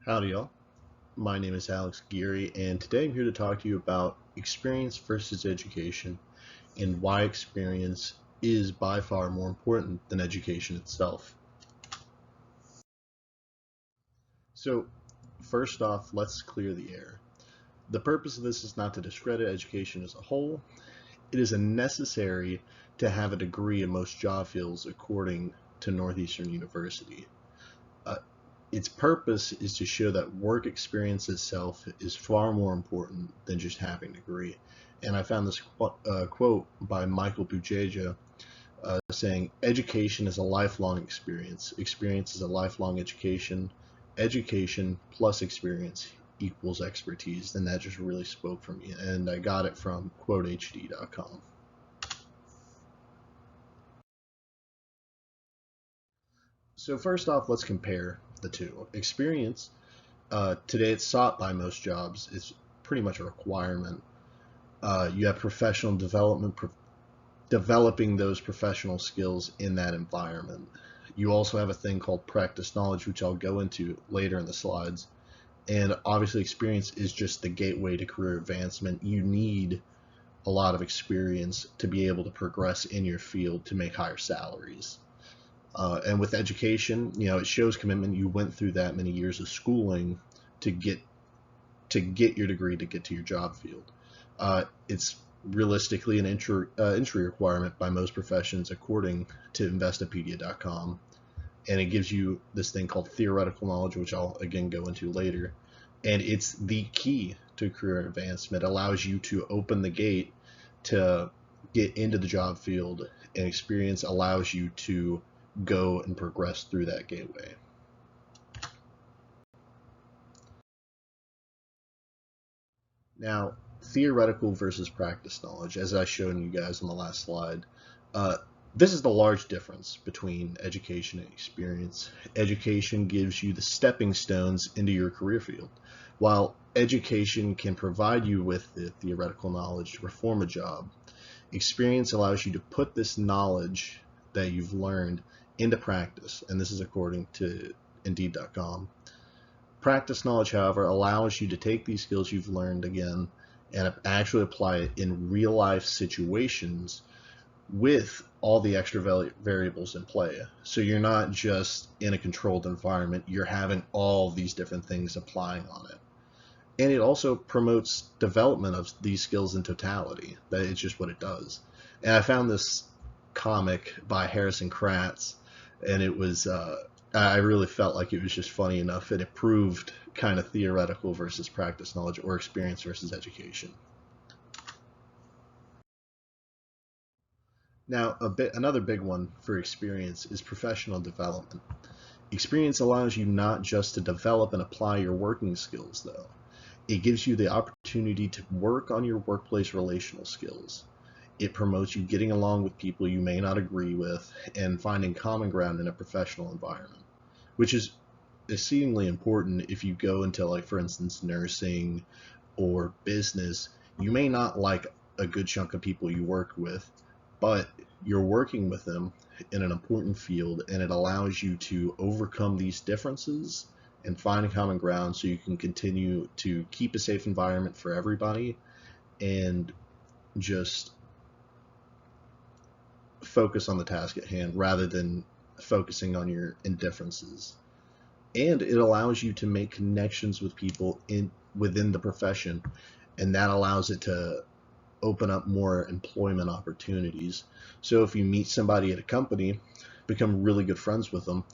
Howdy, y'all. My name is Alex Geary, and today I'm here to talk to you about experience versus education and why experience is by far more important than education itself. So, first off, let's clear the air. The purpose of this is not to discredit education as a whole. It is a necessary to have a degree in most job fields according to Northeastern University. Uh, its purpose is to show that work experience itself is far more important than just having a degree. And I found this quote by Michael Bujeja saying, education is a lifelong experience. Experience is a lifelong education. Education plus experience equals expertise. And that just really spoke for me. And I got it from quotehd.com. So first off, let's compare the two. Experience, today it's sought by most jobs. It's pretty much a requirement. You have professional development, developing those professional skills in that environment. You also have a thing called practice knowledge, which I'll go into later in the slides. And obviously, experience is just the gateway to career advancement. You need a lot of experience to be able to progress in your field to make higher salaries. And with education, it shows commitment. You went through that many years of schooling to get your degree to get to your job field. It's realistically an entry requirement by most professions, according to Investopedia.com, and it gives you this thing called theoretical knowledge, which I'll again go into later. And it's the key to career advancement. It allows you to open the gate to get into the job field, and experience allows you to go and progress through that gateway. Now, theoretical versus practice knowledge, as I showed you guys on the last slide, uh, this is the large difference between education and experience. Education gives you the stepping stones into your career field, while education can provide you with the theoretical knowledge to perform a job. Experience allows you to put this knowledge that you've learned into practice, and this is according to Indeed.com. Practice knowledge, however, allows you to take these skills you've learned again and actually apply it in real life situations with all the extra variables in play. So you're not just in a controlled environment, you're having all these different things applying on it. And it also promotes development of these skills in totality. That it's just what it does. And I found this comic by Harrison Kratz, and it was I really felt like it was just funny enough, and it proved kind of theoretical versus practice knowledge, or experience versus education. Now, another big one for experience is professional development. Experience allows you not just to develop and apply your working skills, though. It gives you the opportunity to work on your workplace relational skills. It promotes you getting along with people you may not agree with and finding common ground in a professional environment, which is exceedingly important if you go into, like, for instance, nursing or business. You may not like a good chunk of people you work with, but you're working with them in an important field, and it allows you to overcome these differences and find a common ground so you can continue to keep a safe environment for everybody and just focus on the task at hand rather than focusing on your indifferences. And it allows you to make connections with people within the profession, and that allows it to open up more employment opportunities. So if you meet somebody at a company, become really good friends with them,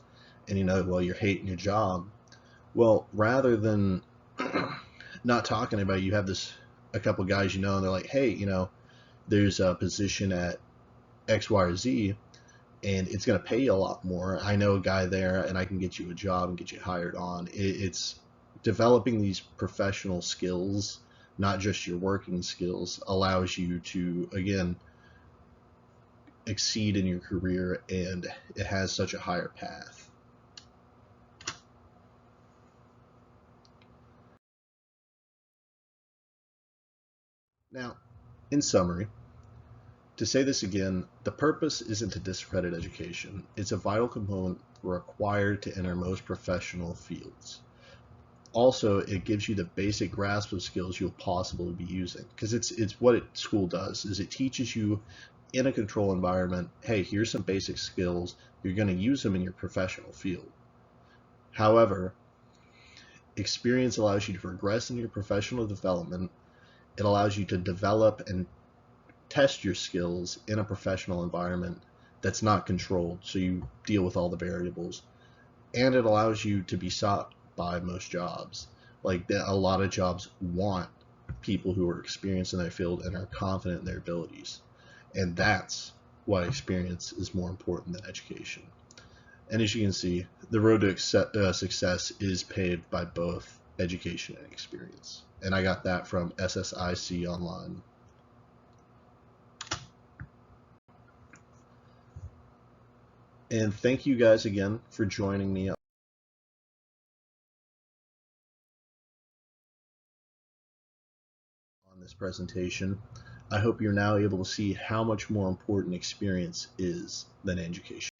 and well, you're hating your job, well, rather than not talking about it, you have a couple guys, and they're like, hey, there's a position at X, Y, or Z, and it's going to pay you a lot more. I know a guy there, and I can get you a job and get you hired on. It's developing these professional skills, not just your working skills, allows you to, again, exceed in your career, and it has such a higher path. Now, in summary, to say this again, the purpose isn't to discredit education. It's a vital component required to enter most professional fields. Also, it gives you the basic grasp of skills you'll possibly be using, because it's what school does is it teaches you in a control environment, hey, here's some basic skills, you're going to use them in your professional field. However, experience allows you to progress in your professional development. It allows you to develop and test your skills in a professional environment that's not controlled, so you deal with all the variables. And it allows you to be sought by most jobs. Like, a lot of jobs want people who are experienced in their field and are confident in their abilities. And that's why experience is more important than education. And as you can see, the road to success is paved by both education and experience. And I got that from SSIC Online. And thank you guys again for joining me on this presentation. I hope you're now able to see how much more important experience is than education.